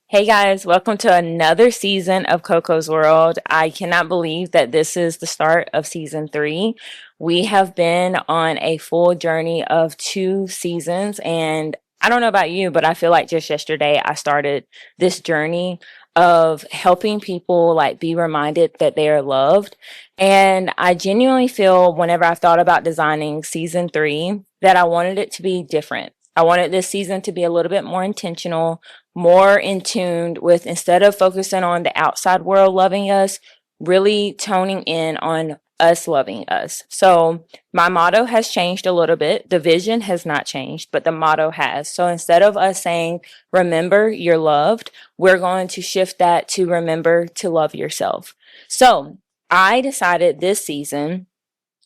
Hey guys, welcome to another season of Coco's World. I cannot believe that this is the start of season 3. We have been on a full journey of 2 seasons, and I don't know about you, but I feel like just yesterday I started this journey of helping people like be reminded that they are loved. And I genuinely feel whenever I thought about designing season 3 that I wanted it to be different. I wanted this season to be a little bit more intentional, more in tune with, instead of focusing on the outside world loving us, really toning in on us loving us. So my motto has changed a little bit. The vision has not changed, but the motto has. So instead of us saying, remember you're loved, we're going to shift that to remember to love yourself. So I decided this season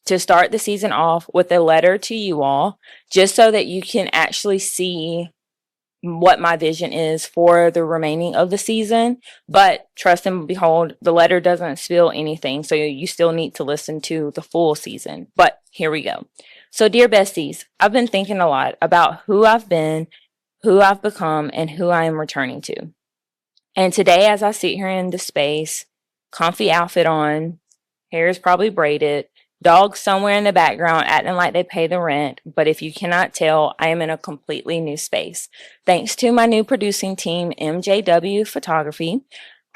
to start the season off with a letter to you all, just so that you can actually see what my vision is for the remaining of the season. But trust and behold, the letter doesn't spill anything. So you still need to listen to the full season. But here we go. So, dear besties, I've been thinking a lot about who I've been, who I've become, and who I am returning to. And today, as I sit here in the space, comfy outfit on, hair is probably braided, dogs somewhere in the background acting like they pay the rent. But if you cannot tell, I am in a completely new space. Thanks to my new producing team, MJW Photography,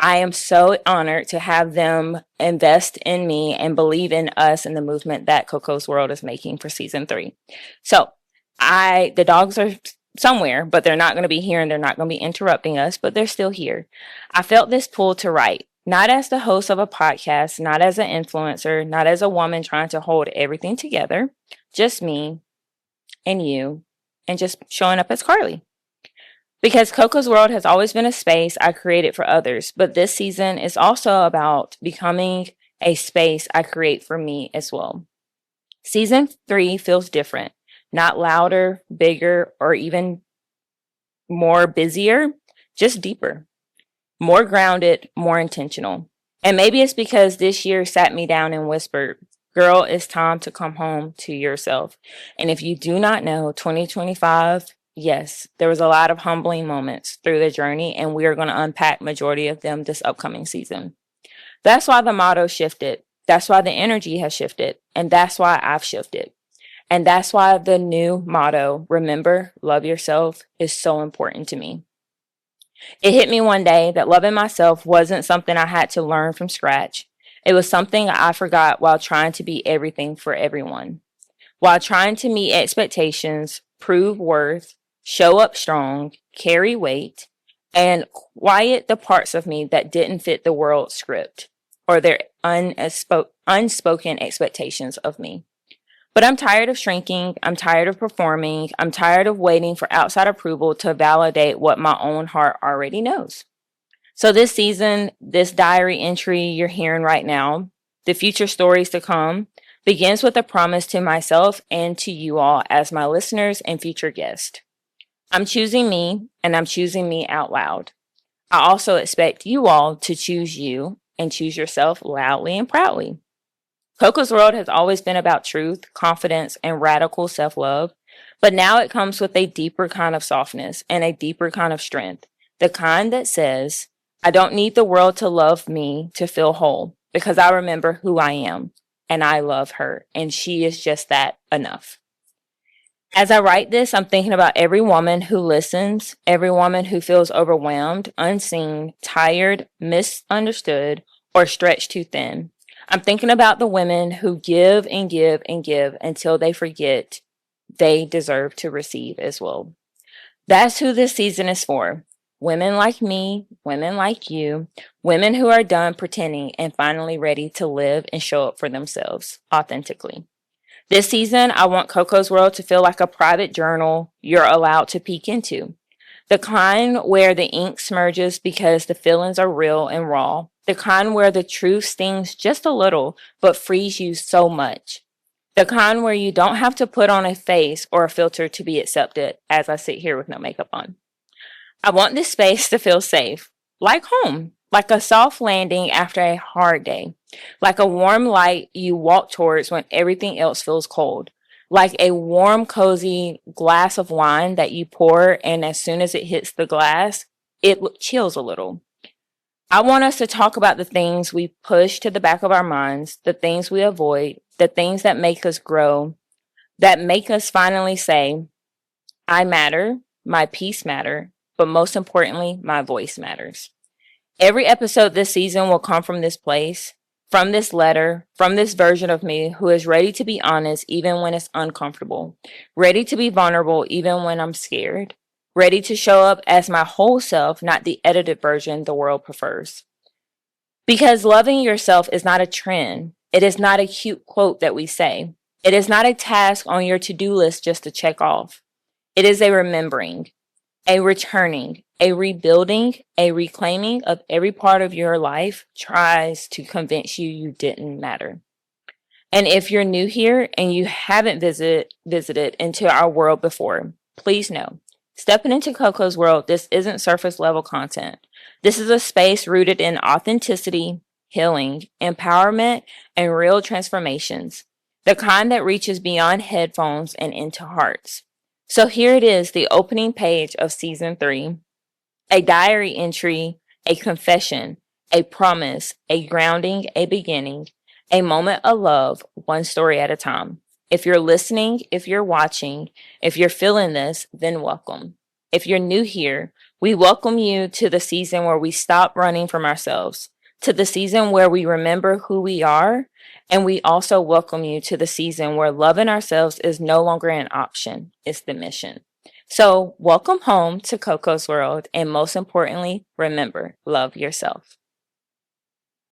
I am so honored to have them invest in me and believe in us and the movement that Coco's World is making for season 3. So the dogs are somewhere, but they're not going to be here and they're not going to be interrupting us, but they're still here. I felt this pull to write, not as the host of a podcast, not as an influencer, not as a woman trying to hold everything together, just me and you, and just showing up as Carly. Because Coco's World has always been a space I created for others, but this season is also about becoming a space I create for me as well. Season 3 feels different, not louder, bigger, or even more busier, just deeper, more grounded, more intentional. And maybe it's because this year sat me down and whispered, girl, it's time to come home to yourself. And if you do not know, 2025, yes, there was a lot of humbling moments through the journey, and we are going to unpack majority of them this upcoming season. That's why the motto shifted. That's why the energy has shifted. And that's why I've shifted. And that's why the new motto, remember, love yourself, is so important to me. It hit me one day that loving myself wasn't something I had to learn from scratch. It was something I forgot while trying to be everything for everyone. While trying to meet expectations, prove worth, show up strong, carry weight, and quiet the parts of me that didn't fit the world's script or their unspoken expectations of me. But I'm tired of shrinking. I'm tired of performing. I'm tired of waiting for outside approval to validate what my own heart already knows. So this season, this diary entry you're hearing right now, the future stories to come, begins with a promise to myself and to you all as my listeners and future guests. I'm choosing me, and I'm choosing me out loud. I also expect you all to choose you and choose yourself loudly and proudly. Coco's World has always been about truth, confidence, and radical self love, but now it comes with a deeper kind of softness and a deeper kind of strength. The kind that says, I don't need the world to love me to feel whole because I remember who I am and I love her, and she is just that enough. As I write this, I'm thinking about every woman who listens, every woman who feels overwhelmed, unseen, tired, misunderstood, or stretched too thin. I'm thinking about the women who give and give and give until they forget they deserve to receive as well. That's who this season is for. Women like me, women like you, women who are done pretending and finally ready to live and show up for themselves authentically. This season, I want Coco's World to feel like a private journal you're allowed to peek into. The kind where the ink smudges because the feelings are real and raw. The kind where the truth stings just a little, but frees you so much. The kind where you don't have to put on a face or a filter to be accepted, as I sit here with no makeup on. I want this space to feel safe, like home, like a soft landing after a hard day, like a warm light you walk towards when everything else feels cold, like a warm, cozy glass of wine that you pour, and as soon as it hits the glass, it chills a little. I want us to talk about the things we push to the back of our minds, the things we avoid, the things that make us grow, that make us finally say, I matter, my peace matter, but most importantly, my voice matters. Every episode this season will come from this place, from this letter, from this version of me who is ready to be honest even when it's uncomfortable, ready to be vulnerable even when I'm scared, ready to show up as my whole self, not the edited version the world prefers. Because loving yourself is not a trend. It is not a cute quote that we say. It is not a task on your to-do list just to check off. It is a remembering, a returning, a rebuilding, a reclaiming of every part of your life tries to convince you you didn't matter. And if you're new here and you haven't visited into our world before, please know, stepping into Koko's world, this isn't surface level content. This is a space rooted in authenticity, healing, empowerment, and real transformations, the kind that reaches beyond headphones and into hearts. So here it is, the opening page of season 3, a diary entry, a confession, a promise, a grounding, a beginning, a moment of love, one story at a time. If you're listening, if you're watching, if you're feeling this, then welcome. If you're new here, we welcome you to the season where we stop running from ourselves, to the season where we remember who we are, and we also welcome you to the season where loving ourselves is no longer an option, it's the mission. So, welcome home to Koko's World, and most importantly, remember, love yourself.